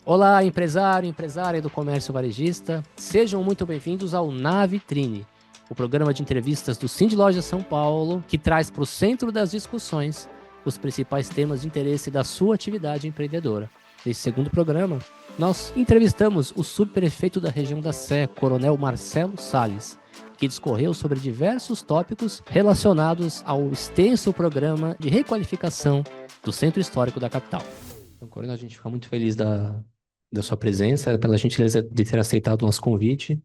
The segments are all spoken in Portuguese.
Olá, empresário, empresária do comércio varejista. Sejam muito bem-vindos ao Na Vitrine, o programa de entrevistas do Cindy Lojas São Paulo, que traz para o centro das discussões os principais temas de interesse da sua atividade empreendedora. Nesse segundo programa, nós entrevistamos o subprefeito da região da Sé, Coronel Marcelo Salles, que discorreu sobre diversos tópicos relacionados ao extenso programa de requalificação do centro histórico da capital. Então, Coronel, a gente fica muito feliz da sua presença, pela gentileza de ter aceitado o nosso convite.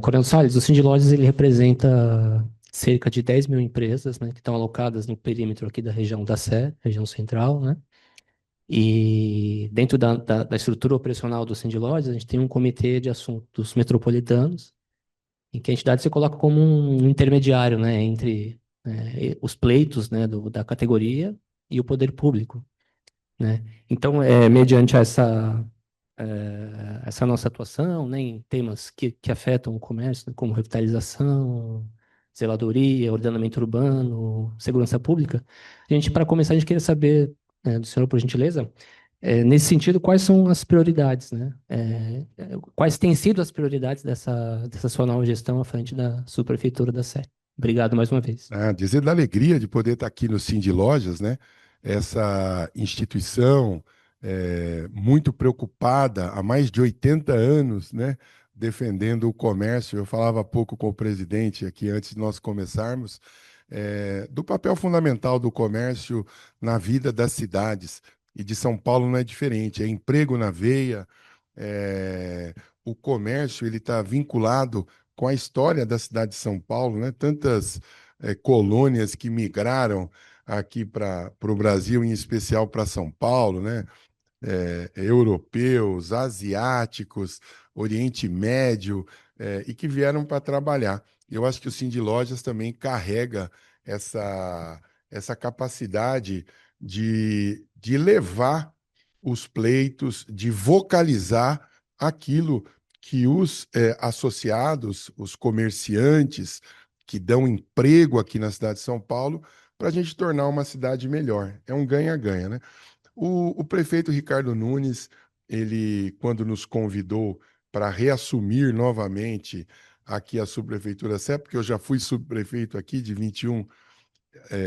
Coronel Salles, o Cindy Lojas, ele representa cerca de 10 mil empresas, né, que estão alocadas no perímetro aqui da região da Sé, região central, né? E dentro da estrutura operacional do Cindy Lojas, a gente tem um comitê de assuntos metropolitanos, em que a entidade se coloca como um intermediário, né, entre os pleitos, né, da categoria e o poder público, né? Então, mediante essa nossa atuação, né, em temas que afetam o comércio, né, como revitalização, zeladoria, ordenamento urbano, segurança pública, para começar, a gente queria saber, do senhor, por gentileza, nesse sentido, quais são as prioridades, né? Quais têm sido as prioridades dessa sua nova gestão à frente da subprefeitura da Sé? Obrigado mais uma vez. Dizer da alegria de poder estar aqui no Cindy Lojas, né? Essa instituição muito preocupada há mais de 80 anos, né? Defendendo o comércio. Eu falava há pouco com o presidente aqui antes de nós começarmos, do papel fundamental do comércio na vida das cidades. E de São Paulo não é diferente, é emprego na veia, o comércio ele está vinculado com a história da cidade de São Paulo, né? Tantas colônias que migraram aqui para o Brasil, em especial para São Paulo, né? Europeus, asiáticos, Oriente Médio, e que vieram para trabalhar. Eu acho que o Cindy Lojas também carrega essa capacidade de levar os pleitos, de vocalizar aquilo que os associados, os comerciantes que dão emprego aqui na cidade de São Paulo, para a gente tornar uma cidade melhor. É um ganha-ganha, né? O prefeito Ricardo Nunes, ele, quando nos convidou para reassumir novamente aqui a subprefeitura Sé, porque eu já fui subprefeito aqui de 21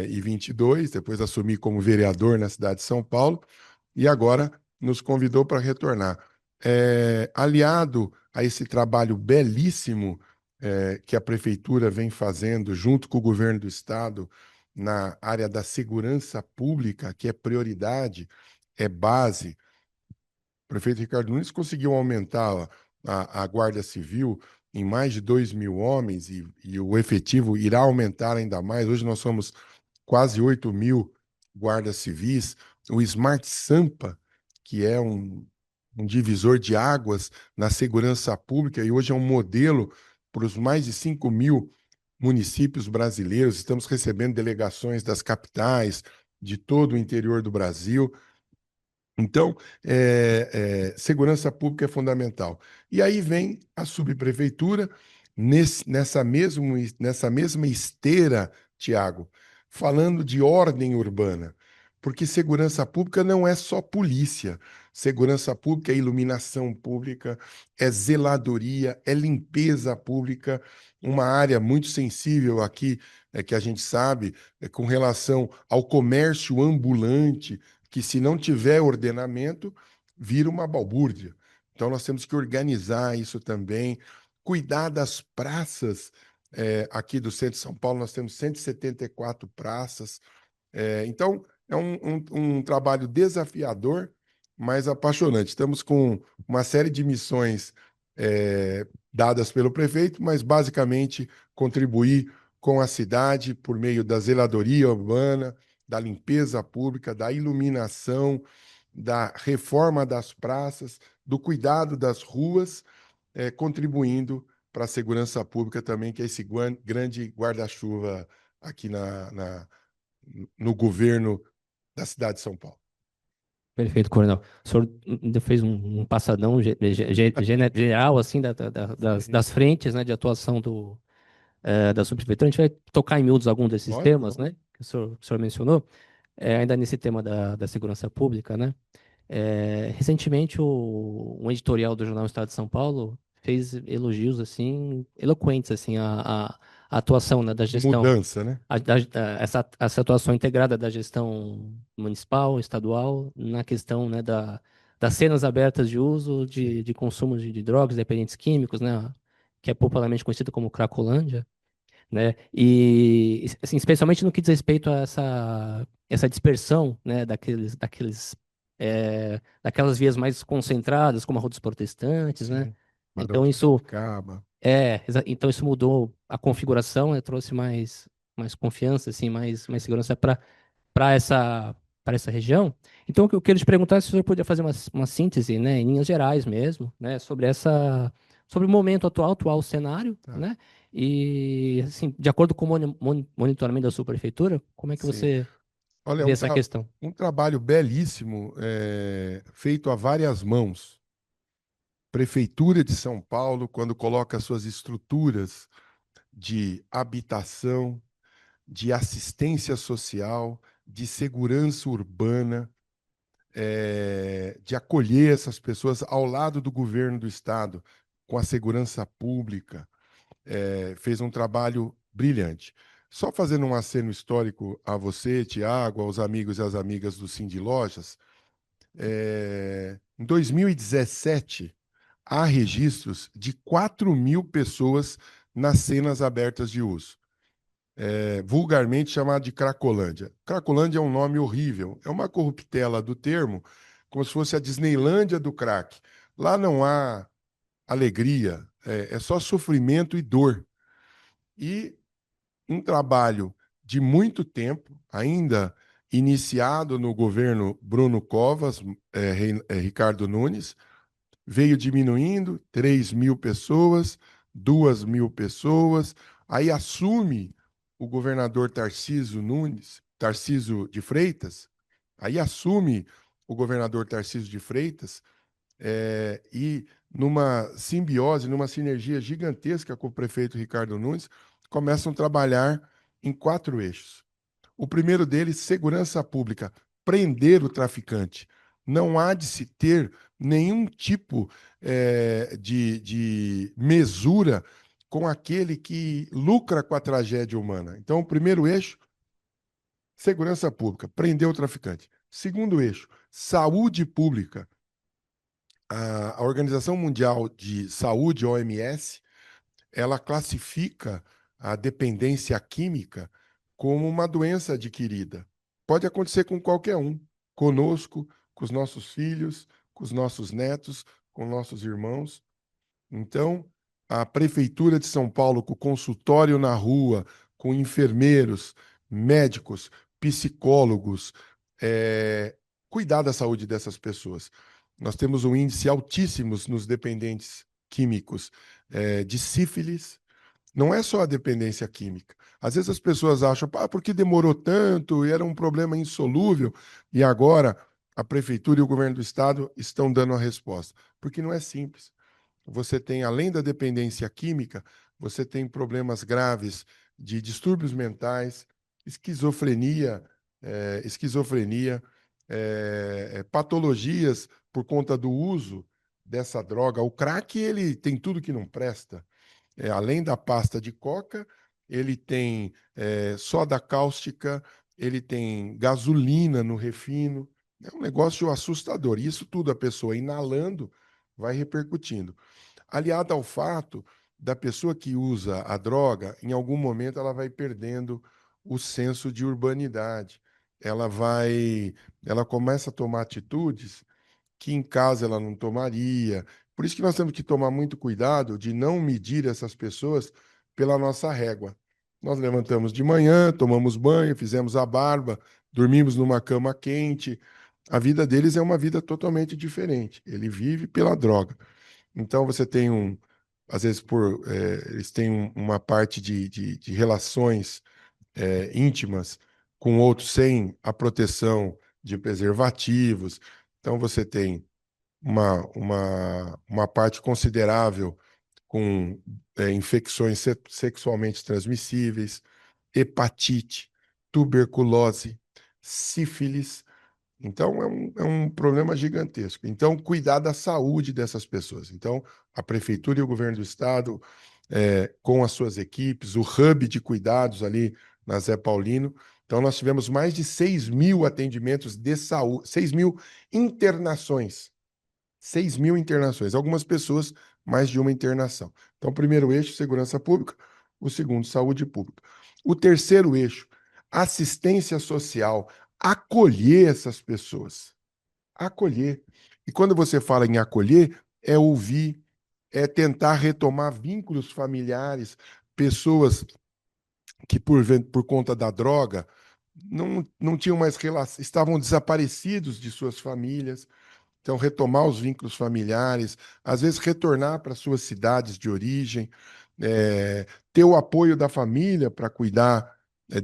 e 22, depois assumi como vereador na cidade de São Paulo, e agora nos convidou para retornar. Aliado a esse trabalho belíssimo que a prefeitura vem fazendo junto com o governo do estado na área da segurança pública, que é prioridade, é base. O prefeito Ricardo Nunes conseguiu aumentar a Guarda Civil em mais de 2 mil homens e o efetivo irá aumentar ainda mais. Hoje nós somos quase 8 mil guardas civis. O Smart Sampa, que é um divisor de águas na segurança pública, e hoje é um modelo para os mais de 5 mil municípios brasileiros. Estamos recebendo delegações das capitais, de todo o interior do Brasil. Então, segurança pública é fundamental. E aí vem a subprefeitura, nessa mesma esteira, Tiago, falando de ordem urbana, porque segurança pública não é só polícia. Segurança pública é iluminação pública, é zeladoria, é limpeza pública, uma área muito sensível aqui, que a gente sabe, com relação ao comércio ambulante, que se não tiver ordenamento, vira uma balbúrdia. Então nós temos que organizar isso também, cuidar das praças. Aqui do centro de São Paulo nós temos 174 praças. Então é um trabalho desafiador, mas apaixonante. Estamos com uma série de missões dadas pelo prefeito, mas basicamente contribuir com a cidade por meio da zeladoria urbana, da limpeza pública, da iluminação, da reforma das praças, do cuidado das ruas, contribuindo para a segurança pública também, que é esse grande guarda-chuva aqui no governo da cidade de São Paulo. Perfeito, Coronel. O senhor ainda fez um passadão geral, assim, das frentes, né, de atuação da subprefeitura. A gente vai tocar em miúdos alguns desses Lógico, temas, vamos. né, que o senhor mencionou, ainda nesse tema da segurança pública, né? Recentemente, um editorial do jornal Estado de São Paulo fez elogios assim eloquentes assim à atuação, né, da gestão, Mudança, né? essa atuação integrada da gestão municipal, estadual, na questão, né, das cenas abertas de uso Sim, de consumo de drogas, dependentes químicos, né, que é popularmente conhecido como Cracolândia, né? E assim, especialmente no que diz respeito a essa dispersão, né, daquelas vias mais concentradas, como a Rua dos Protestantes, né? sim. Barão Então de isso Piracicaba. então isso mudou a configuração, né? Trouxe mais confiança, assim, mais segurança para essa região. Então, o que eu quero te perguntar é se o senhor podia fazer uma síntese, né, em linhas gerais mesmo, né, sobre o momento atual cenário, Tá. né, e, assim, de acordo com o monitoramento da sua prefeitura, como é que Sim. você Olha, vê essa questão? um trabalho belíssimo, feito a várias mãos. Prefeitura de São Paulo, quando coloca suas estruturas de habitação, de assistência social, de segurança urbana, de acolher essas pessoas ao lado do governo do estado, com a segurança pública, fez um trabalho brilhante. Só fazendo um aceno histórico a você, Tiago, aos amigos e às amigas do Cindy Lojas, em 2017, há registros de 4.000 pessoas nas cenas abertas de uso, vulgarmente chamado de Cracolândia. Cracolândia é um nome horrível, é uma corruptela do termo, como se fosse a Disneylândia do crack. Lá não há alegria, é só sofrimento e dor. E um trabalho de muito tempo, ainda iniciado no governo Bruno Covas, Ricardo Nunes, veio diminuindo, 3.000 pessoas, 2.000 pessoas, aí assume o governador Tarcísio de Freitas, aí assume o governador Tarcísio de Freitas, e numa simbiose, numa sinergia gigantesca com o prefeito Ricardo Nunes, começam a trabalhar em 4 eixos. O primeiro deles, segurança pública, prender o traficante. Não há de se ter nenhum tipo de mesura com aquele que lucra com a tragédia humana. Então, o primeiro eixo, segurança pública, prender o traficante. Segundo eixo, saúde pública. A Organização Mundial de Saúde, OMS, ela classifica a dependência química como uma doença adquirida. Pode acontecer com qualquer um, conosco, com os nossos filhos, com os nossos netos, com nossos irmãos. Então, a Prefeitura de São Paulo, com o consultório na rua, com enfermeiros, médicos, psicólogos, cuidar da saúde dessas pessoas. Nós temos um índice altíssimo nos dependentes químicos, de sífilis. Não é só a dependência química. Às vezes as pessoas acham, por que demorou tanto? E era um problema insolúvel. E agora a prefeitura e o governo do estado estão dando a resposta. Porque não é simples. Você tem, além da dependência química, você tem problemas graves de distúrbios mentais, esquizofrenia, esquizofrenia, patologias por conta do uso dessa droga. O crack, ele tem tudo que não presta. Além da pasta de coca, ele tem soda cáustica, ele tem gasolina no refino. É um negócio assustador. E isso tudo a pessoa inalando vai repercutindo. Aliado ao fato da pessoa que usa a droga, em algum momento ela vai perdendo o senso de urbanidade. Ela começa a tomar atitudes que em casa ela não tomaria. Por isso que nós temos que tomar muito cuidado de não medir essas pessoas pela nossa régua. Nós levantamos de manhã, tomamos banho, fizemos a barba, dormimos numa cama quente. A vida deles é uma vida totalmente diferente. Ele vive pela droga. Então você tem às vezes eles têm uma parte de relações íntimas com outros sem a proteção de preservativos. Então você tem uma parte considerável com infecções sexualmente transmissíveis, hepatite, tuberculose, sífilis, Então, é um problema gigantesco. Então, cuidar da saúde dessas pessoas. Então, a Prefeitura e o Governo do Estado, com as suas equipes, o hub de cuidados ali na Zé Paulino. Então, nós tivemos mais de 6.000 atendimentos de saúde, 6.000 internações. 6.000 internações. Algumas pessoas, mais de uma internação. Então, o primeiro eixo, segurança pública. O segundo, saúde pública. O terceiro eixo, assistência social. Acolher essas pessoas. Acolher. E quando você fala em acolher, é ouvir, é tentar retomar vínculos familiares, pessoas que, por conta da droga, não tinham mais relação, estavam desaparecidos de suas famílias. Então, retomar os vínculos familiares, às vezes retornar para suas cidades de origem, ter o apoio da família para cuidar,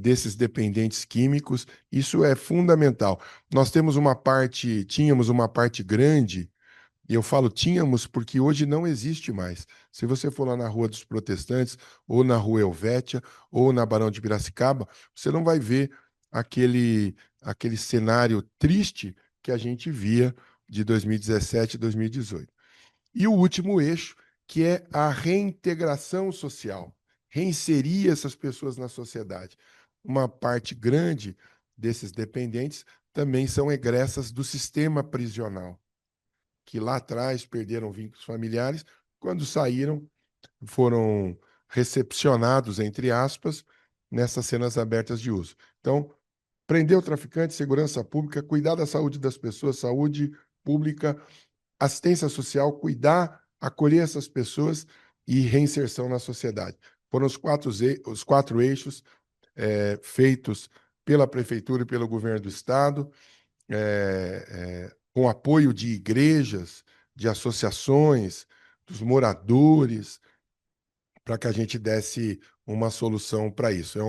desses dependentes químicos, isso é fundamental. Nós tínhamos uma parte grande, e eu falo tínhamos porque hoje não existe mais. Se você for lá na Rua dos Protestantes, ou na Rua Helvétia, ou na Barão de Piracicaba, você não vai ver aquele cenário triste que a gente via de 2017 e 2018. E o último eixo, que é a reintegração social, reinserir essas pessoas na sociedade. Uma parte grande desses dependentes também são egressas do sistema prisional, que lá atrás perderam vínculos familiares, quando saíram, foram recepcionados, entre aspas, nessas cenas abertas de uso. Então, prender o traficante, segurança pública, cuidar da saúde das pessoas, saúde pública, assistência social, cuidar, acolher essas pessoas e reinserção na sociedade. Foram os quatro eixos feitos pela Prefeitura e pelo Governo do Estado, com apoio de igrejas, de associações, dos moradores, para que a gente desse uma solução para isso.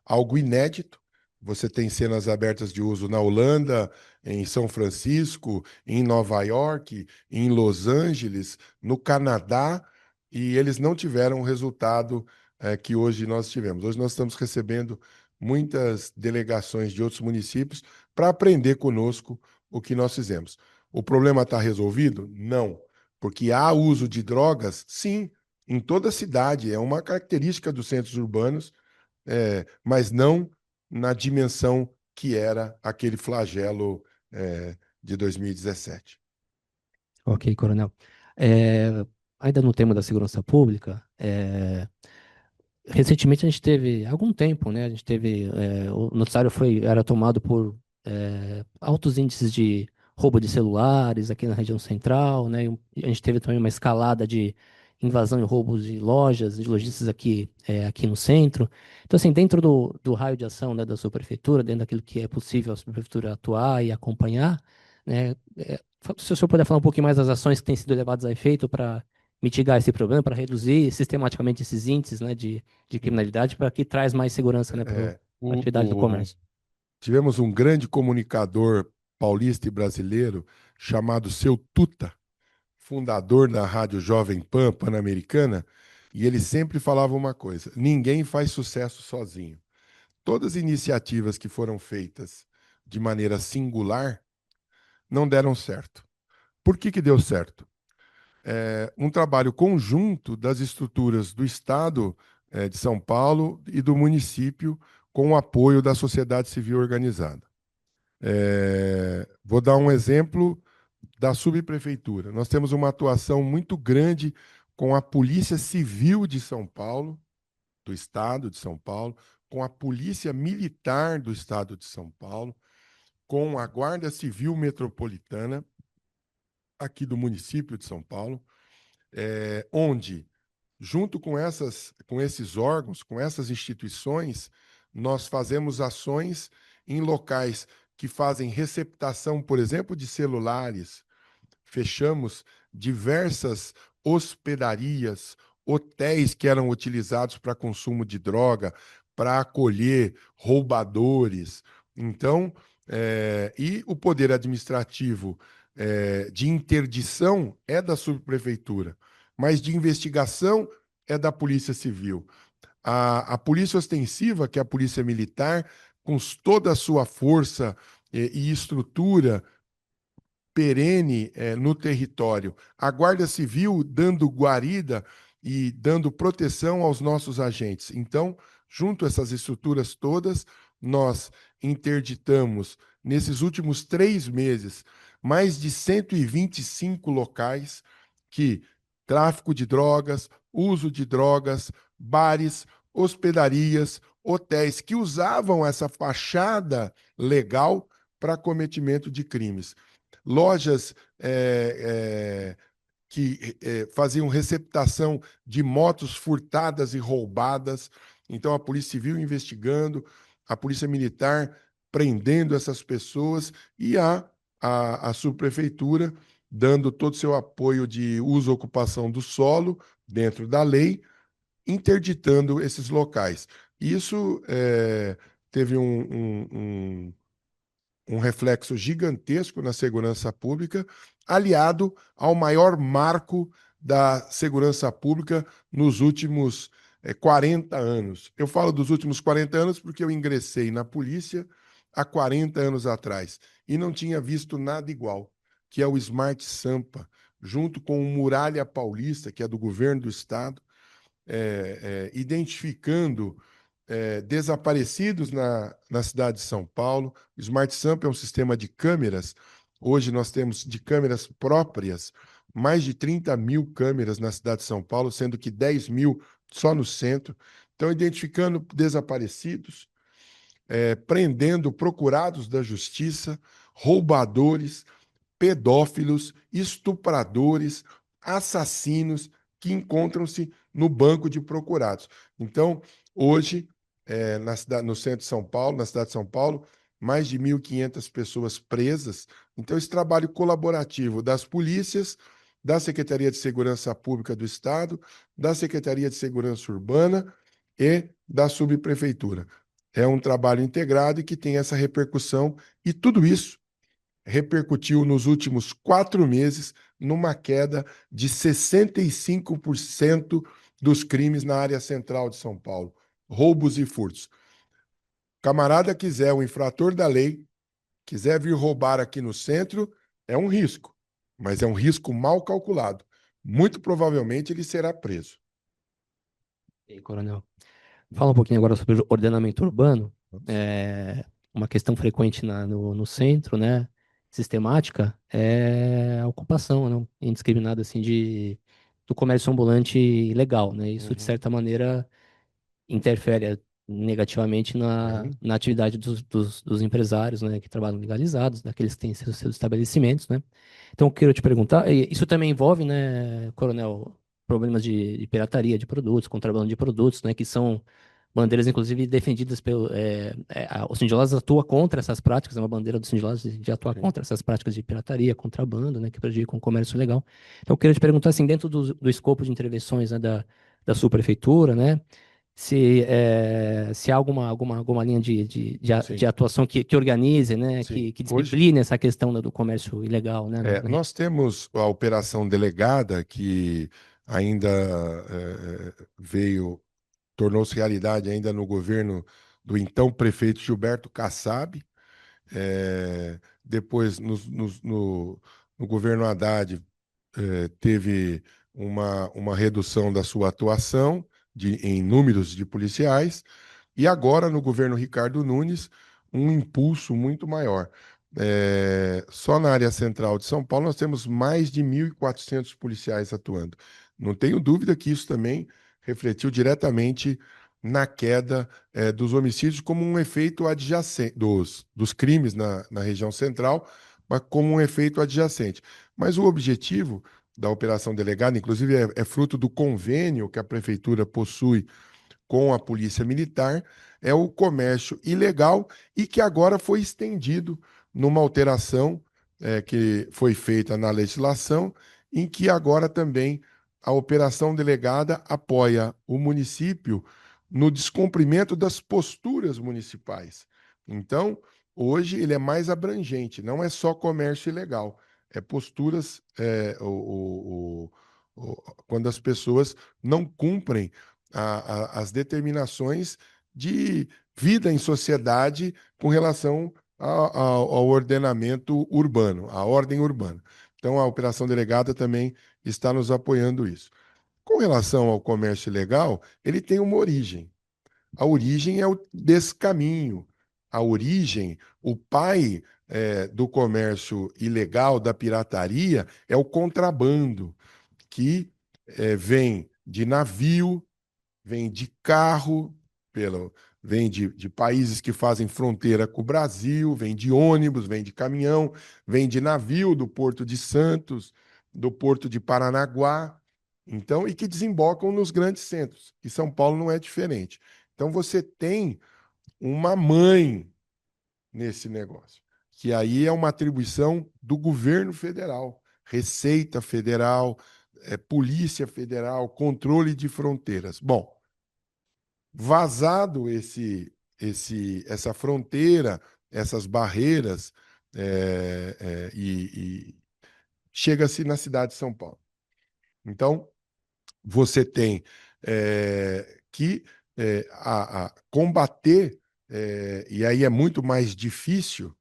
Algo inédito. Você tem cenas abertas de uso na Holanda, em São Francisco, em Nova York, em Los Angeles, no Canadá, e eles não tiveram o resultado que hoje nós tivemos. Hoje nós estamos recebendo muitas delegações de outros municípios para aprender conosco o que nós fizemos. O problema está resolvido? Não. Porque há uso de drogas? Sim, em toda a cidade, é uma característica dos centros urbanos, mas não na dimensão que era aquele flagelo de 2017. Ok, coronel. É, ainda no tema da segurança pública, recentemente a gente teve, há algum tempo, né? A gente teve, o noticiário era tomado por altos índices de roubo de celulares aqui na região central, né? E a gente teve também uma escalada de invasão e roubos de lojas, de lojistas aqui no centro. Então, assim, dentro do raio de ação, né, da sua prefeitura, dentro daquilo que é possível a sua prefeitura atuar e acompanhar, né? Se o senhor puder falar um pouquinho mais das ações que têm sido levadas a efeito para mitigar esse problema, para reduzir sistematicamente esses índices, né, de criminalidade, para que traz mais segurança, né, para É, a atividade do comércio. tivemos um grande comunicador paulista e brasileiro chamado Seu Tuta, fundador da Rádio Jovem Pan Pan-Americana, e ele sempre falava uma coisa: ninguém faz sucesso sozinho. Todas as iniciativas que foram feitas de maneira singular não deram certo. Por que que deu certo? Um trabalho conjunto das estruturas do Estado, de São Paulo e do município, com o apoio da sociedade civil organizada. Vou dar um exemplo da subprefeitura. Nós temos uma atuação muito grande com a Polícia Civil de São Paulo, do Estado de São Paulo, com a Polícia Militar do Estado de São Paulo, com a Guarda Civil Metropolitana, aqui do município de São Paulo, onde, junto com esses órgãos, com essas instituições, nós fazemos ações em locais que fazem receptação, por exemplo, de celulares. Fechamos diversas hospedarias, hotéis que eram utilizados para consumo de droga, para acolher roubadores. Então, e o poder administrativo de interdição é da subprefeitura, mas de investigação é da Polícia Civil. A Polícia Ostensiva, que é a Polícia Militar, com toda a sua força e estrutura perene no território. A Guarda Civil dando guarida e dando proteção aos nossos agentes. Então, junto a essas estruturas todas, nós interditamos, nesses últimos 3 meses, mais de 125 locais que tráfico de drogas, uso de drogas, bares, hospedarias, hotéis que usavam essa fachada legal para cometimento de crimes. Lojas que faziam receptação de motos furtadas e roubadas. Então, a Polícia Civil investigando, a Polícia Militar prendendo essas pessoas e a subprefeitura dando todo o seu apoio de uso e ocupação do solo dentro da lei, interditando esses locais. Isso teve um reflexo gigantesco na segurança pública, aliado ao maior marco da segurança pública nos últimos 40 anos. Eu falo dos últimos 40 anos porque eu ingressei na polícia há 40 anos atrás e não tinha visto nada igual, que é o Smart Sampa, junto com o Muralha Paulista, que é do governo do estado, identificando desaparecidos na cidade de São Paulo. O Smart Sampa é um sistema de câmeras. Hoje nós temos de câmeras próprias mais de 30 mil câmeras na cidade de São Paulo, sendo que 10 mil só no centro. Então, identificando desaparecidos, prendendo procurados da justiça, roubadores, pedófilos, estupradores, assassinos que encontram-se no banco de procurados. Então, hoje, no centro de São Paulo, na cidade de São Paulo, mais de 1.500 pessoas presas. Então, esse trabalho colaborativo das polícias, da Secretaria de Segurança Pública do Estado, da Secretaria de Segurança Urbana e da subprefeitura. É um trabalho integrado e que tem essa repercussão, e tudo isso repercutiu nos últimos 4 meses numa queda de 65% dos crimes na área central de São Paulo, roubos e furtos. Camarada quiser, o infrator da lei, quiser vir roubar aqui no centro, é um risco, mas é um risco mal calculado. Muito provavelmente ele será preso. E aí, Coronel? Fala um pouquinho agora sobre o ordenamento urbano. É, uma questão frequente no centro, né? Sistemática, é a ocupação, né, indiscriminada assim, do comércio ambulante ilegal, né? Isso, de Uhum. certa maneira, interfere negativamente Sim, na atividade dos empresários, né, que trabalham legalizados, daqueles que têm seus estabelecimentos, né? Então, eu quero te perguntar, isso também envolve, né, Coronel, problemas de pirataria de produtos, contrabando de produtos, né, que são bandeiras, inclusive, defendidas pelo... o Sindicato atua contra essas práticas, é uma bandeira do Sindicato de atuar sim. contra essas práticas de pirataria, contrabando, né, que prejudicam o comércio legal. Então, eu queria te perguntar, assim, dentro do escopo de intervenções, né, da sua prefeitura, né, se há alguma linha de Sim, atuação que organize, né, sim. que Hoje, discipline essa questão do comércio ilegal, né, nós temos a operação delegada, que ainda tornou-se realidade ainda no governo do então prefeito Gilberto Kassab. Depois, no governo Haddad, teve uma redução da sua atuação em números de policiais, e agora, no governo Ricardo Nunes, um impulso muito maior. Só na área central de São Paulo nós temos mais de 1.400 policiais atuando. Não tenho dúvida que isso também refletiu diretamente na queda dos homicídios como um efeito adjacente, dos crimes na região central, mas como um efeito adjacente. Mas o objetivo da operação delegada, inclusive, é fruto do convênio que a prefeitura possui com a Polícia Militar, é o comércio ilegal, e que agora foi estendido numa alteração que foi feita na legislação, em que agora também a operação delegada apoia o município no descumprimento das posturas municipais. Então, hoje ele é mais abrangente, não é só comércio ilegal, é posturas, quando as pessoas não cumprem as determinações de vida em sociedade com relação ao ordenamento urbano, à ordem urbana. Então, a Operação Delegada também está nos apoiando isso. Com relação ao comércio ilegal, ele tem uma origem. A origem é o descaminho. A origem, o pai do comércio ilegal, da pirataria, é o contrabando, que vem de navio, vem de carro, pelo, vem de países que fazem fronteira com o Brasil, vem de ônibus, vem de caminhão, vem de navio do Porto de Santos, do Porto de Paranaguá, então, e que desembocam nos grandes centros. E São Paulo não é diferente. Então, você tem uma mãe nesse negócio, que aí é uma atribuição do governo federal, Receita Federal, Polícia Federal, controle de fronteiras. Bom, vazado essa fronteira, essas barreiras, e chega-se na cidade de São Paulo. Então, você tem que combater, e aí é muito mais difícil,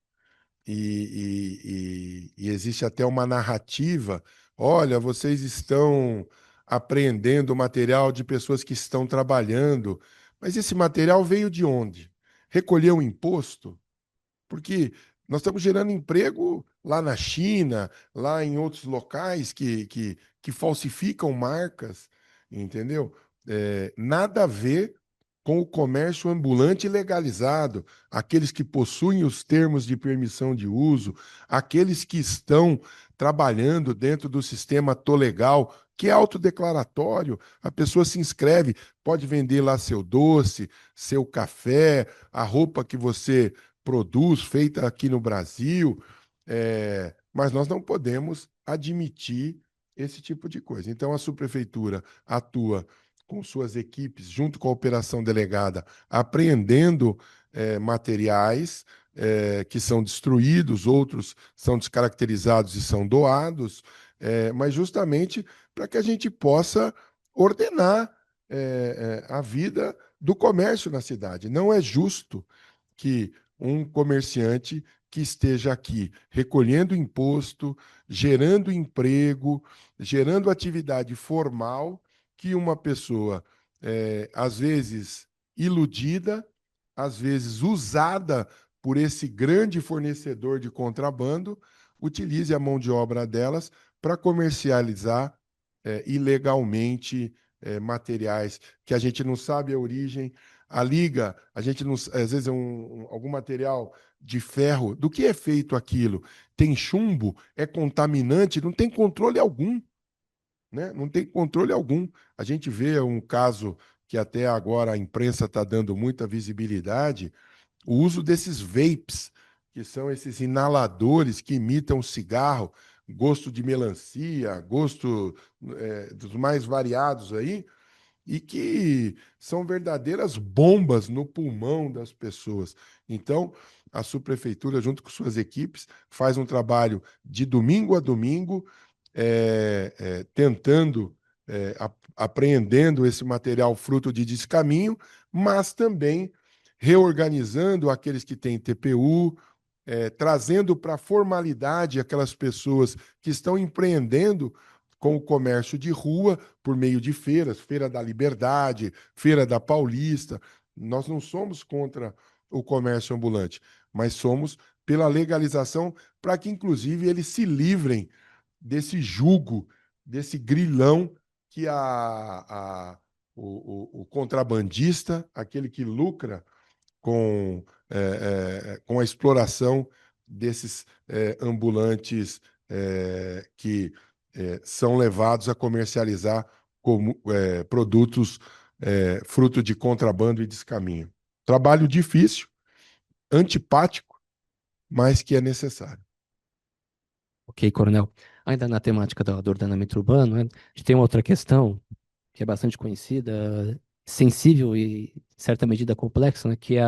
e existe até uma narrativa. Olha, vocês estão apreendendo material de pessoas que estão trabalhando, mas esse material veio de onde? Recolheu um imposto? Porque nós estamos gerando emprego lá na China, lá em outros locais que falsificam marcas, entendeu? Nada a ver com o comércio ambulante legalizado, aqueles que possuem os termos de permissão de uso, aqueles que estão trabalhando dentro do sistema Tolegal, que é autodeclaratório, a pessoa se inscreve, pode vender lá seu doce, seu café, a roupa que você produz, feita aqui no Brasil, mas nós não podemos admitir esse tipo de coisa. Então, a subprefeitura atua com suas equipes, junto com a operação delegada, apreendendo materiais que são destruídos, outros são descaracterizados e são doados, mas justamente para que a gente possa ordenar a vida do comércio na cidade. Não é justo que um comerciante que esteja aqui recolhendo imposto, gerando emprego, gerando atividade formal, que uma pessoa, às vezes iludida, às vezes usada por esse grande fornecedor de contrabando, utilize a mão de obra delas para comercializar ilegalmente materiais que a gente não sabe a origem. A liga, a gente não, às vezes é algum material de ferro. Do que é feito aquilo? Tem chumbo, é contaminante, não tem controle algum, né? Não tem controle algum. A gente vê um caso que até agora a imprensa está dando muita visibilidade, o uso desses vapes, que são esses inaladores que imitam cigarro, gosto de melancia, gosto dos mais variados aí, e que são verdadeiras bombas no pulmão das pessoas. Então, a subprefeitura, junto com suas equipes, faz um trabalho de domingo a domingo, tentando, apreendendo esse material fruto de descaminho, mas também reorganizando aqueles que têm TPU, trazendo para a formalidade aquelas pessoas que estão empreendendo com o comércio de rua por meio de feiras, Feira da Liberdade, Feira da Paulista. Nós não somos contra o comércio ambulante, mas somos pela legalização para que, inclusive, eles se livrem desse jugo, desse grilhão que o contrabandista, aquele que lucra com a exploração desses ambulantes que são levados a comercializar como, produtos fruto de contrabando e descaminho. Trabalho difícil, antipático, mas que é necessário. Ok, Coronel. Ainda na temática do ordenamento urbano, né, a gente tem uma outra questão que é bastante conhecida, sensível e, em certa medida, complexa, né, que é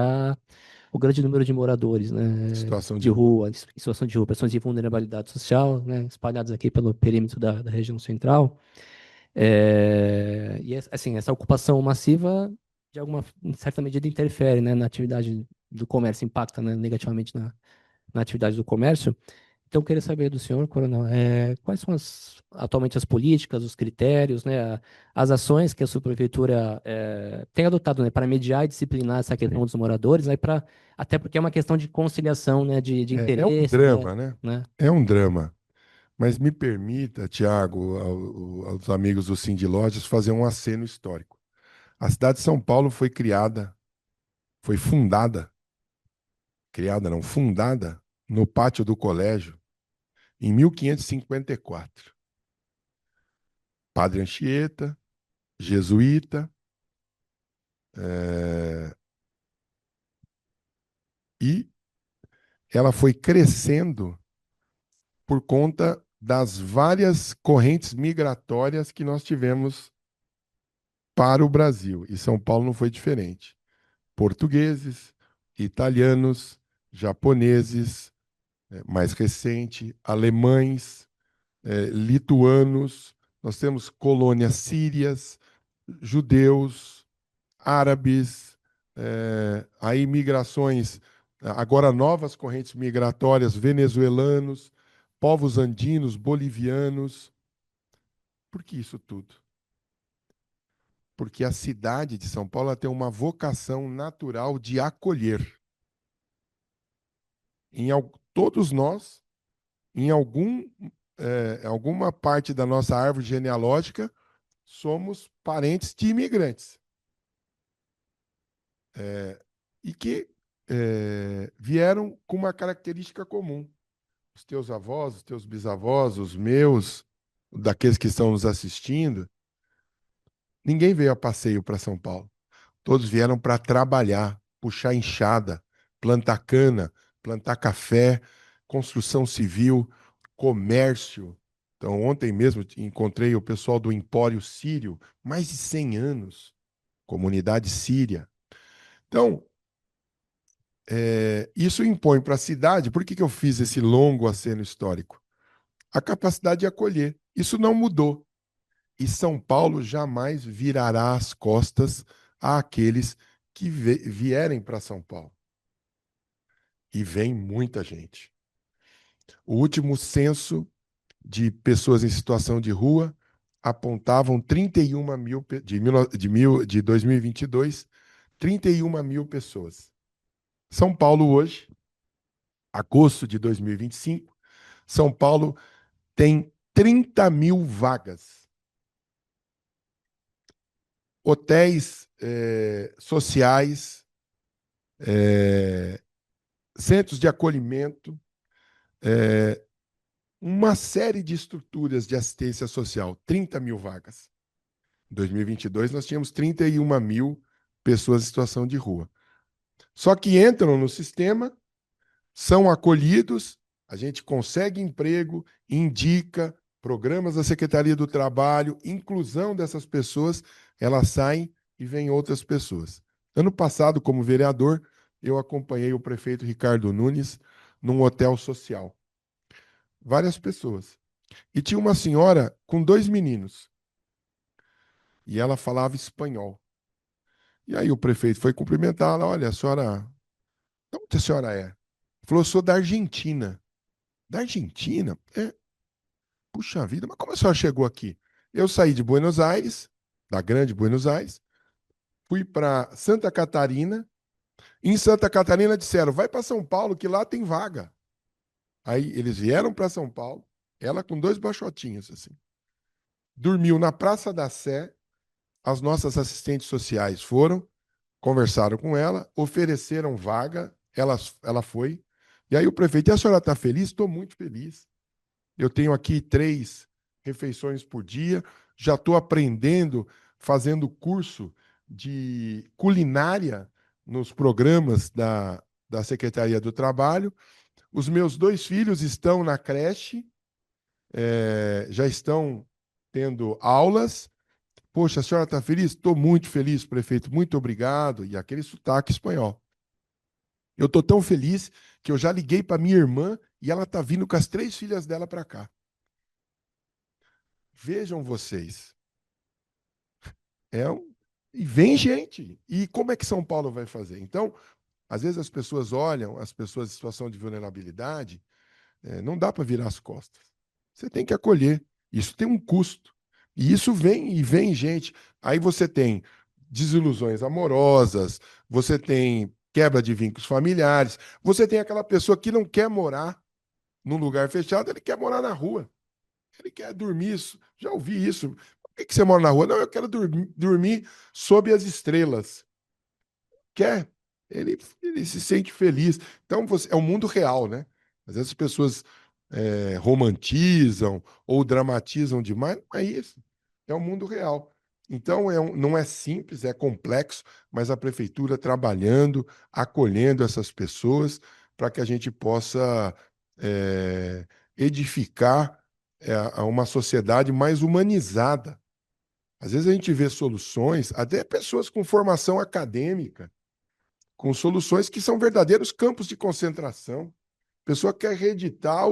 o grande número de moradores, né, Situação de de rua. rua, em situação de rua, pessoas de vulnerabilidade social, né, espalhadas aqui pelo perímetro da região central. E, assim, essa ocupação massiva, em certa medida, interfere, né, na atividade do comércio, impacta, né, negativamente na atividade do comércio. Então, eu queria saber do senhor, Coronel, quais são atualmente as políticas, os critérios, né, as ações que a sua prefeitura tem adotado, né, para mediar e disciplinar essa questão dos moradores, né, até porque é uma questão de conciliação, né, de É um interesses, drama, né? né? É um drama. Mas me permita, Tiago, aos amigos do Cindy Lojas, fazer um aceno histórico. A cidade de São Paulo foi criada, foi fundada, criada não, fundada no pátio do colégio em 1554. Padre Anchieta, jesuíta, eh, e ela foi crescendo por conta das várias correntes migratórias que nós tivemos para o Brasil. E São Paulo não foi diferente. Portugueses, italianos, japoneses, mais recente, alemães, lituanos, nós temos colônias sírias, judeus, árabes, aí migrações, agora novas correntes migratórias, venezuelanos, povos andinos, bolivianos. Por que isso tudo? Porque a cidade de São Paulo ela tem uma vocação natural de acolher. Todos nós, em alguma parte da nossa árvore genealógica, somos parentes de imigrantes. E que vieram com uma característica comum. Os teus avós, os teus bisavós, os meus, daqueles que estão nos assistindo, ninguém veio a passeio para São Paulo. Todos vieram para trabalhar, puxar enxada, plantar cana, plantar café, construção civil, comércio. Então, ontem mesmo encontrei o pessoal do Empório Sírio, mais de 100 anos, comunidade síria. Então, isso impõe para a cidade, por que que eu fiz esse longo aceno histórico? A capacidade de acolher. Isso não mudou. E São Paulo jamais virará as costas àqueles que vierem para São Paulo. E vem muita gente. O último censo de pessoas em situação de rua apontavam 31 mil, de 2022, 31 mil pessoas. São Paulo hoje, agosto de 2025, São Paulo tem 30 mil vagas. Hotéis sociais, centros de acolhimento, uma série de estruturas de assistência social, 30 mil vagas. Em 2022, nós tínhamos 31 mil pessoas em situação de rua. Só que entram no sistema, são acolhidos, a gente consegue emprego, indica programas da Secretaria do Trabalho, inclusão dessas pessoas, elas saem e vêm outras pessoas. Ano passado, como vereador, eu acompanhei o prefeito Ricardo Nunes num hotel social. Várias pessoas. E tinha uma senhora com 2 meninos. E ela falava espanhol. E aí o prefeito foi cumprimentá-la. Olha, a senhora. De onde a senhora é? Falou, eu sou da Argentina. Da Argentina? Puxa vida, mas como a senhora chegou aqui? Eu saí de Buenos Aires, da grande Buenos Aires, fui para Santa Catarina. Em Santa Catarina disseram, vai para São Paulo, que lá tem vaga. Aí eles vieram para São Paulo, ela com 2 baixotinhos, assim. Dormiu na Praça da Sé, as nossas assistentes sociais foram, conversaram com ela, ofereceram vaga, ela foi. E aí o prefeito, e a senhora está feliz? Estou muito feliz. Eu tenho aqui 3 refeições por dia, já estou aprendendo, fazendo curso de culinária nos programas da Secretaria do Trabalho. Os meus 2 filhos estão na creche, já estão tendo aulas. Poxa, a senhora está feliz? Estou muito feliz, prefeito, muito obrigado. E aquele sotaque espanhol. Eu estou tão feliz que eu já liguei para minha irmã e ela está vindo com as 3 filhas dela para cá. Vejam vocês. É um... E vem gente. E como é que São Paulo vai fazer? Então, Às vezes as pessoas olham as pessoas em situação de vulnerabilidade, não dá para virar as costas. Você tem que acolher. Isso tem um custo. E isso vem e vem gente. Aí você tem desilusões amorosas, você tem quebra de vínculos familiares, você tem aquela pessoa que não quer morar num lugar fechado, ele quer morar na rua. Ele quer dormir. Já ouvi isso. Por que você mora na rua? Não, eu quero dormir sob as estrelas. Quer. Ele se sente feliz. Então, é o mundo real, né? Às vezes as pessoas romantizam ou dramatizam demais. Não é isso. É o mundo real. Então, não é simples, é complexo, mas a prefeitura trabalhando, acolhendo essas pessoas para que a gente possa edificar uma sociedade mais humanizada. Às vezes a gente vê soluções, até pessoas com formação acadêmica, com soluções que são verdadeiros campos de concentração. A pessoa quer reeditar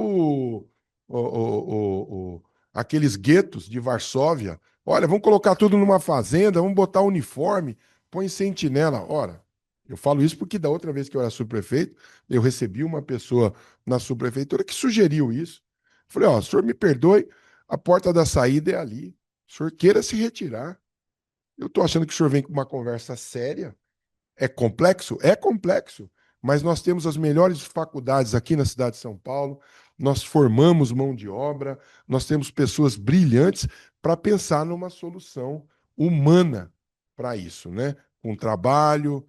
aqueles guetos de Varsóvia. Olha, vamos colocar tudo numa fazenda, vamos botar uniforme, põe sentinela. Ora, eu falo isso porque da outra vez que eu era subprefeito, eu recebi uma pessoa na subprefeitura que sugeriu isso. Falei, ó, o senhor me perdoe, a porta da saída é ali. O senhor queira se retirar. Eu estou achando que o senhor vem com uma conversa séria. É complexo? É complexo, mas nós temos as melhores faculdades aqui na cidade de São Paulo, nós formamos mão de obra, nós temos pessoas brilhantes para pensar numa solução humana para isso, né? Com trabalho,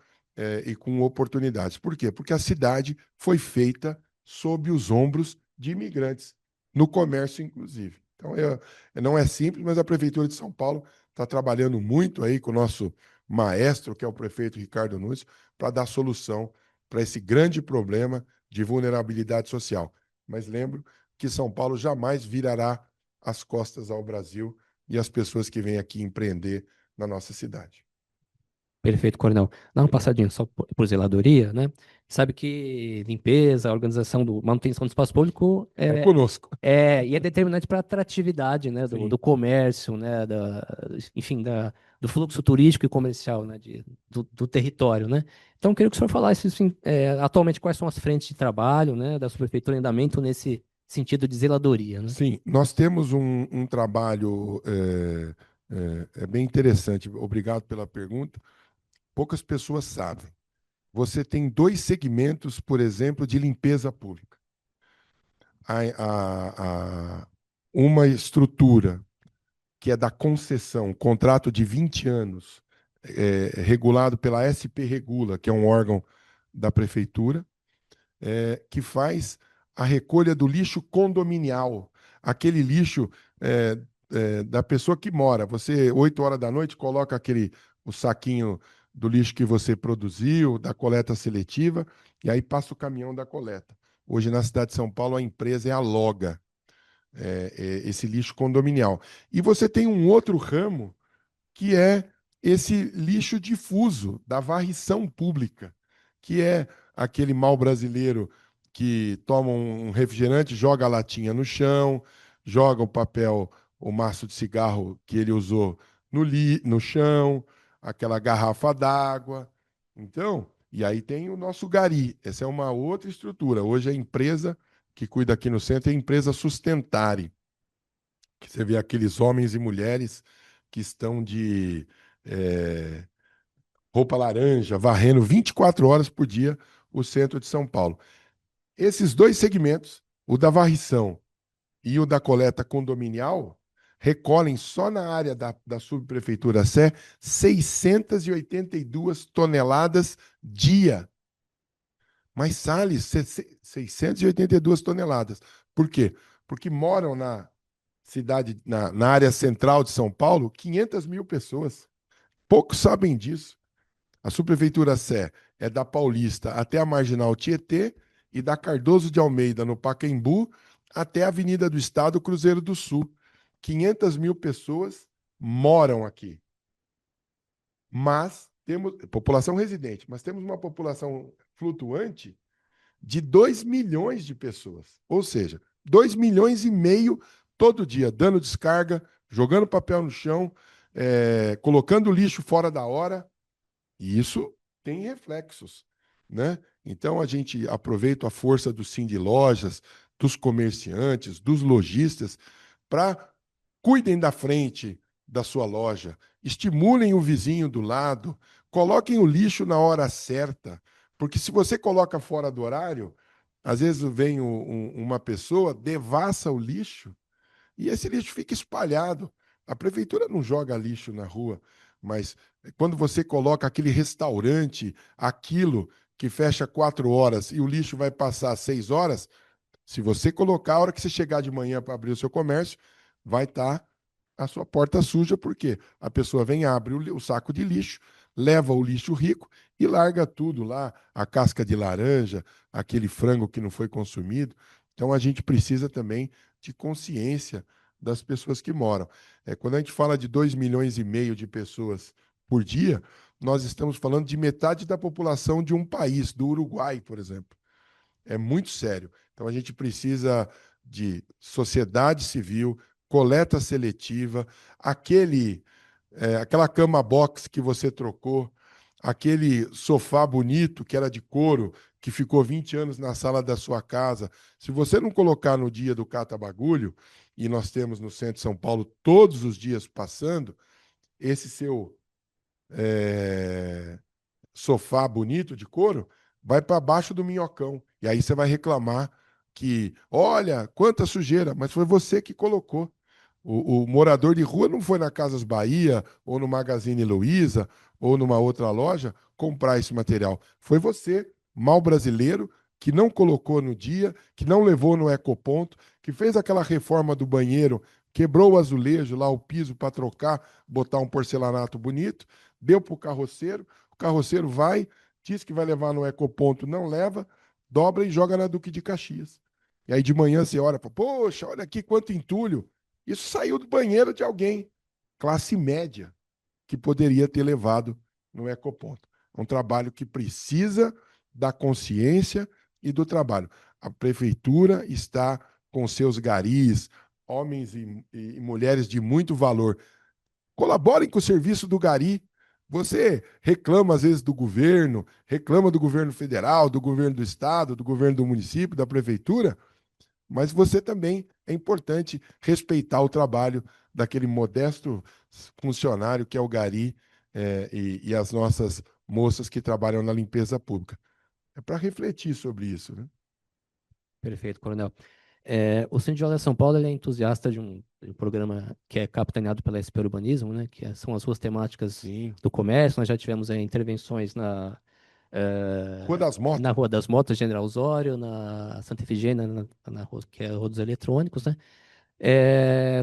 e com oportunidades. Por quê? Porque a cidade foi feita sob os ombros de imigrantes, no comércio, inclusive. Então, não é simples, mas a Prefeitura de São Paulo está trabalhando muito aí com o nosso maestro, que é o prefeito Ricardo Nunes, para dar solução para esse grande problema de vulnerabilidade social. Mas lembro que São Paulo jamais virará as costas ao Brasil e às pessoas que vêm aqui empreender na nossa cidade. Perfeito, Coronel. Dá uma passadinha só por zeladoria, né? Sabe que limpeza, organização manutenção do espaço público É conosco. e é determinante para a atratividade, né, do Sim. comércio, né, enfim, do fluxo turístico e comercial, né, do território, né? Então, eu queria que o senhor falasse, assim, atualmente, quais são as frentes de trabalho, né, da Subprefeitura em andamento nesse sentido de zeladoria, né? Sim, nós temos um trabalho bem interessante. Obrigado pela pergunta. Poucas pessoas sabem. Você tem dois segmentos, por exemplo, de limpeza pública. Uma estrutura que é da concessão, contrato de 20 anos, regulado pela SP Regula, que é um órgão da prefeitura, que faz a recolha do lixo condominial, aquele lixo da pessoa que mora. Você, 8 horas da noite, coloca o saquinho do lixo que você produziu, da coleta seletiva, e aí passa o caminhão da coleta. Hoje, na cidade de São Paulo, a empresa é a Loga, esse lixo condominial. E você tem um outro ramo, que é esse lixo difuso da varrição pública, que é aquele mal brasileiro que toma um refrigerante, joga a latinha no chão, joga o papel, o maço de cigarro que ele usou no chão, aquela garrafa d'água. Então, e aí tem o nosso gari. Essa é uma outra estrutura. Hoje a empresa que cuida aqui no centro é a empresa Sustentare, que você vê aqueles homens e mulheres que estão de eh, roupa laranja, varrendo 24 horas por dia o centro de São Paulo. Esses dois segmentos, o da varrição e o da coleta condominial, recolhem só na área da subprefeitura Sé 682 toneladas dia. Mas, Salles, 682 toneladas. Por quê? Porque moram na área central de São Paulo, 500 mil pessoas. Poucos sabem disso. A subprefeitura Sé é da Paulista até a Marginal Tietê e da Cardoso de Almeida, no Pacaembu, até a Avenida do Estado, Cruzeiro do Sul. 500 mil pessoas moram aqui. Mas temos população residente, mas temos uma população flutuante de 2 milhões de pessoas. Ou seja, 2 milhões e meio todo dia, dando descarga, jogando papel no chão, colocando lixo fora da hora. E isso tem reflexos. né? Então a gente aproveita a força do Cindy Lojas, dos comerciantes, dos lojistas, para cuidem da frente da sua loja, estimulem o vizinho do lado, coloquem o lixo na hora certa, porque se você coloca fora do horário, às vezes vem uma pessoa, devassa o lixo e esse lixo fica espalhado. A prefeitura não joga lixo na rua, mas quando você coloca aquele restaurante, aquilo que fecha 4 horas e o lixo vai passar 6 horas, se você colocar a hora que você chegar de manhã para abrir o seu comércio, vai estar a sua porta suja, porque a pessoa vem, abre o saco de lixo, leva o lixo rico e larga tudo lá, a casca de laranja, aquele frango que não foi consumido. Então a gente precisa também de consciência das pessoas que moram. Quando a gente fala de 2,5 milhões de pessoas por dia, nós estamos falando de metade da população de um país, do Uruguai, por exemplo. É muito sério. Então a gente precisa de sociedade civil, coleta seletiva, aquela cama box que você trocou, aquele sofá bonito que era de couro, que ficou 20 anos na sala da sua casa. Se você não colocar no dia do Cata Bagulho, e nós temos no centro de São Paulo todos os dias passando, esse seu eh, sofá bonito de couro, vai para baixo do minhocão. E aí você vai reclamar que, olha, quanta sujeira, mas foi você que colocou. O morador de rua não foi na Casas Bahia, ou no Magazine Luiza, ou numa outra loja comprar esse material. Foi você, mal brasileiro, que não colocou no dia, que não levou no ecoponto, que fez aquela reforma do banheiro, quebrou o azulejo lá, o piso para trocar, botar um porcelanato bonito, deu para o carroceiro vai, diz que vai levar no ecoponto, não leva, dobra e joga na Duque de Caxias. E aí de manhã você olha, fala, poxa, olha aqui quanto entulho. Isso saiu do banheiro de alguém, classe média, que poderia ter levado no ecoponto. É um trabalho que precisa da consciência e do trabalho. A prefeitura está com seus garis, homens e mulheres de muito valor. Colaborem com o serviço do gari. Você reclama, às vezes, do governo, reclama do governo federal, do governo do estado, do governo do município, da prefeitura, mas você também é importante respeitar o trabalho daquele modesto funcionário que é o gari, e as nossas moças que trabalham na limpeza pública. É para refletir sobre isso, né? Perfeito, Coronel. O Sindicato de São Paulo ele é entusiasta de um programa que é capitaneado pela SP Urbanismo, né, são as ruas temáticas Sim. do comércio. Nós já tivemos intervenções Rua das na Motos. Rua das Motos, General Osório, na Santa Efigênia, na rua, que é a Rua dos Eletrônicos, né?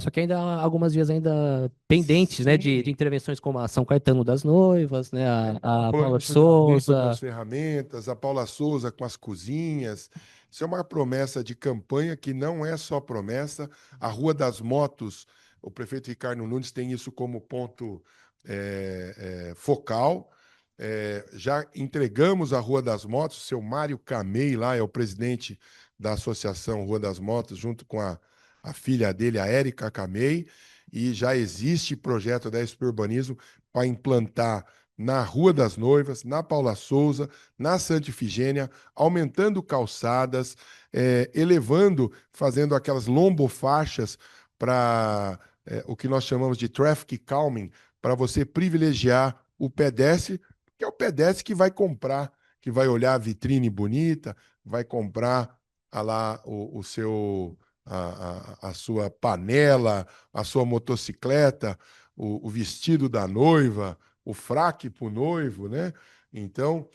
Só que ainda há algumas vias ainda pendentes, né, de Sim. intervenções como a São Caetano das Noivas, né, a Paula de Planejamento das Souza. ferramentas, a Paula Souza com as cozinhas. Isso é uma promessa de campanha que não é só promessa. A Rua das Motos, o prefeito Ricardo Nunes tem isso como ponto focal. Já entregamos a Rua das Motos, o seu Mário Camei lá é o presidente da Associação Rua das Motos, junto com a filha dele, a Érica Camei, e já existe projeto da SP Urbanismo para implantar na Rua das Noivas, na Paula Souza, na Santa Ifigênia, aumentando calçadas, elevando, fazendo aquelas lombofaixas para o que nós chamamos de traffic calming, para você privilegiar o pedestre, que é o pedestre que vai comprar, que vai olhar a vitrine bonita, vai comprar lá o seu a sua panela, a sua motocicleta, o vestido da noiva, o fraque para o noivo, né? Então,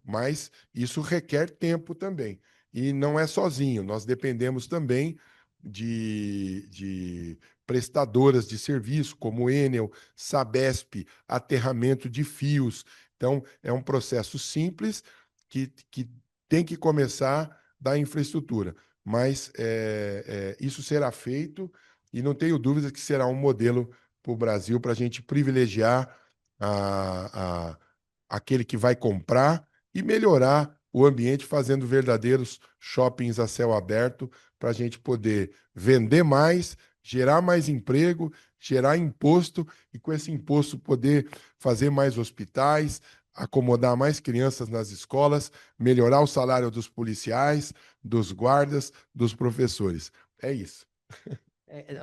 mas isso requer tempo também. E não é sozinho, nós dependemos também de prestadoras de serviço, como Enel, Sabesp, aterramento de fios. Então, é um processo simples que tem que começar da infraestrutura. Mas isso será feito e não tenho dúvida que será um modelo para o Brasil, para a gente privilegiar a, a, aquele que vai comprar e melhorar o ambiente, fazendo verdadeiros shoppings a céu aberto, para a gente poder vender mais, gerar mais emprego, gerar imposto e, com esse imposto, poder fazer mais hospitais, acomodar mais crianças nas escolas, melhorar o salário dos policiais, dos guardas, dos professores. É isso.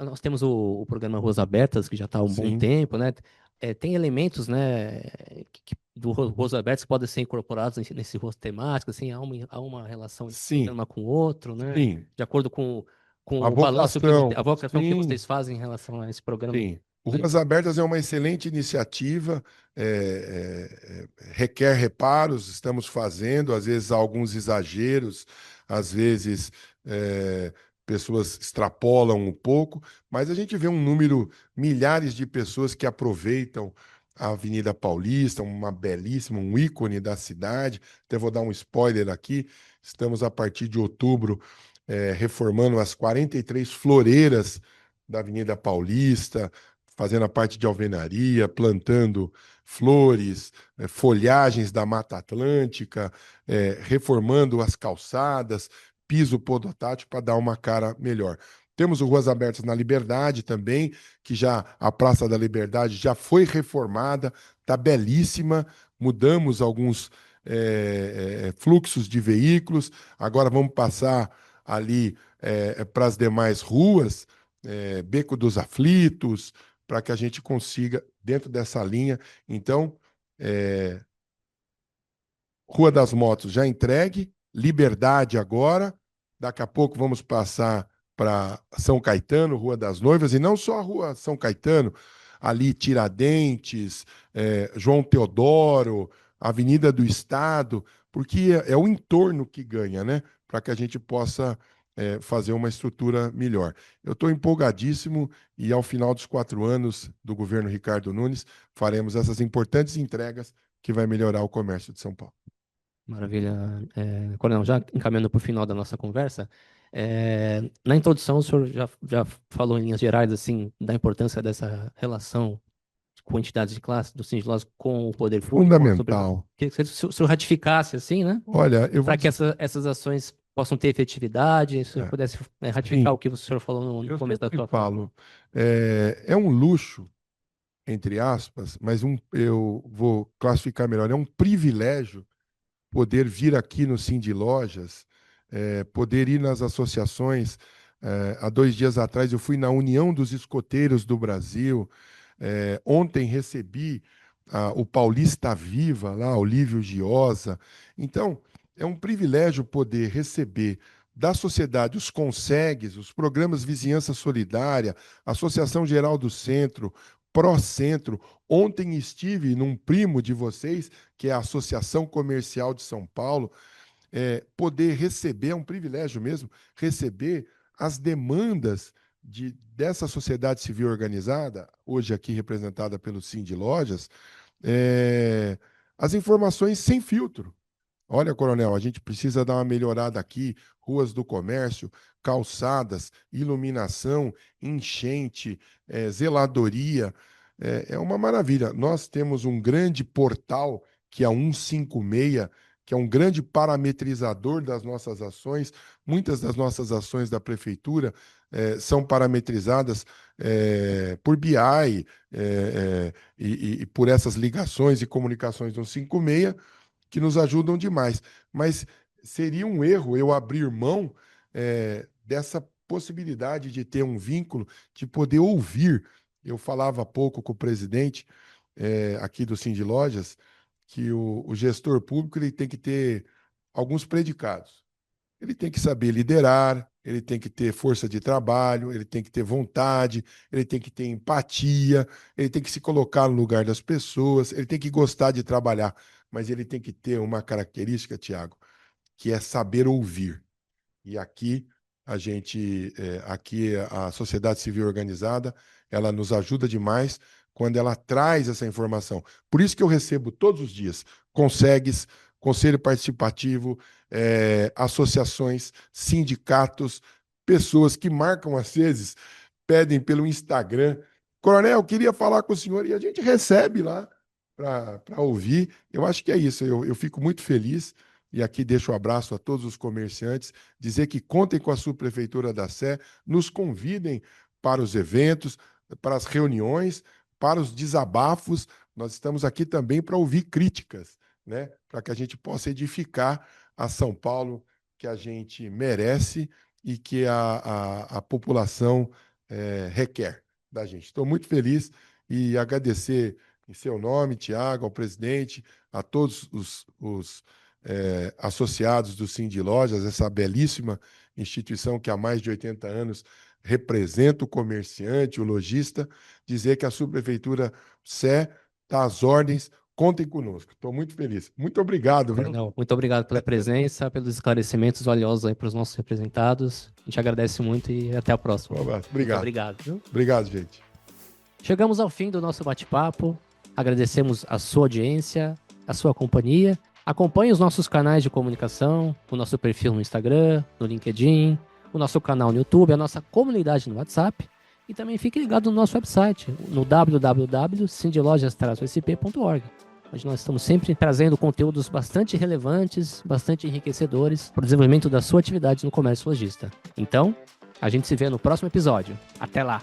Nós temos o programa Ruas Abertas, que já está há um bom Sim, tempo, né? Tem elementos, né, do Ruas Abertas que podem ser incorporados nesse rosto temático, assim, há uma relação de sim, programa com o outro, né? sim. De acordo com A o balanço que vocação, a vocação que sim, vocês fazem em relação a esse programa. sim. O Ruas Abertas é uma excelente iniciativa, requer reparos, estamos fazendo, às vezes há alguns exageros, às vezes pessoas extrapolam um pouco, mas a gente vê um número, milhares de pessoas que aproveitam a Avenida Paulista, uma belíssima, um ícone da cidade. Até vou dar um spoiler aqui, estamos a partir de outubro reformando as 43 floreiras da Avenida Paulista, fazendo a parte de alvenaria, plantando flores, folhagens da Mata Atlântica, reformando as calçadas, piso podotátil para dar uma cara melhor. Temos o Ruas Abertas na Liberdade também, que já a Praça da Liberdade já foi reformada, está belíssima. Mudamos alguns fluxos de veículos. Agora vamos passar ali para as demais ruas, Beco dos Aflitos, para que a gente consiga, dentro dessa linha. Então, é, Rua das Motos já entregue, Liberdade agora, daqui a pouco vamos passar para São Caetano, Rua das Noivas, e não só a Rua São Caetano, ali Tiradentes, João Teodoro, Avenida do Estado, porque é o entorno que ganha, né? Para que a gente possa fazer uma estrutura melhor. Eu estou empolgadíssimo e ao final dos 4 anos do governo Ricardo Nunes, faremos essas importantes entregas que vai melhorar o comércio de São Paulo. Maravilha. Coronel, já encaminhando para o final da nossa conversa, na introdução o senhor já falou em linhas gerais assim da importância dessa relação com entidades de classe do Sindicato com o poder público, Fundamental. que o senhor ratificasse assim, né? Olha, eu vou Para que dizer, essas ações possam ter efetividade, se o senhor pudesse ratificar sim, o que o senhor falou no eu começo da sempre sua fala. falo, é um luxo, entre aspas, mas eu vou classificar melhor, é um privilégio poder vir aqui no Cindy Lojas, poder ir nas associações. Há 2 dias atrás eu fui na União dos Escoteiros do Brasil. Ontem recebi o Paulista Viva, lá, Olívio Giosa. Então, é um privilégio poder receber da sociedade os consegues, os programas Vizinhança Solidária, Associação Geral do Centro, Pró-Centro. Ontem estive num primo de vocês, que é a Associação Comercial de São Paulo, poder receber, é um privilégio mesmo, receber as demandas dessa sociedade civil organizada, hoje aqui representada pelo Cindy Lojas, é, as informações sem filtro. Olha, coronel, a gente precisa dar uma melhorada aqui, ruas do comércio, calçadas, iluminação, enchente, zeladoria. É uma maravilha. Nós temos um grande portal, que é a 156, que é um grande parametrizador das nossas ações. Muitas das nossas ações da prefeitura são parametrizadas por BI e por essas ligações e comunicações do 156 que nos ajudam demais. Mas seria um erro eu abrir mão dessa possibilidade de ter um vínculo, de poder ouvir. Eu falava há pouco com o presidente aqui do Cindy Lojas que o gestor público ele tem que ter alguns predicados. Ele tem que saber liderar, ele tem que ter força de trabalho, ele tem que ter vontade, ele tem que ter empatia, ele tem que se colocar no lugar das pessoas, ele tem que gostar de trabalhar, mas ele tem que ter uma característica, Tiago, que é saber ouvir. E aqui aqui a sociedade civil organizada, ela nos ajuda demais quando ela traz essa informação. Por isso que eu recebo todos os dias consegues, conselho participativo, associações, sindicatos, pessoas que marcam às vezes, pedem pelo Instagram. Coronel, eu queria falar com o senhor e a gente recebe lá para ouvir. Eu acho que é isso. Eu fico muito feliz. E aqui deixo um abraço a todos os comerciantes, dizer que contem com a subprefeitura da Sé, nos convidem para os eventos, para as reuniões, para os desabafos. Nós estamos aqui também para ouvir críticas. né, para que a gente possa edificar a São Paulo que a gente merece e que a população requer da gente. Estou muito feliz e agradecer em seu nome, Tiago, ao presidente, a todos os associados do Cindy Lojas, essa belíssima instituição que há mais de 80 anos representa o comerciante, o lojista, dizer que a Subprefeitura Sé está às ordens, contem conosco. Estou muito feliz. Muito obrigado, viu? Não, muito obrigado pela presença, pelos esclarecimentos valiosos aí para os nossos representados. A gente agradece muito e até a próxima. Um abraço. Muito Obrigado. obrigado. Viu? Obrigado, gente. Chegamos ao fim do nosso bate-papo. Agradecemos a sua audiência, a sua companhia. Acompanhe os nossos canais de comunicação, o nosso perfil no Instagram, no LinkedIn, o nosso canal no YouTube, a nossa comunidade no WhatsApp. E também fique ligado no nosso website, no www.cindylojas-sp.org, onde nós estamos sempre trazendo conteúdos bastante relevantes, bastante enriquecedores para o desenvolvimento da sua atividade no comércio lojista. Então, a gente se vê no próximo episódio. Até lá!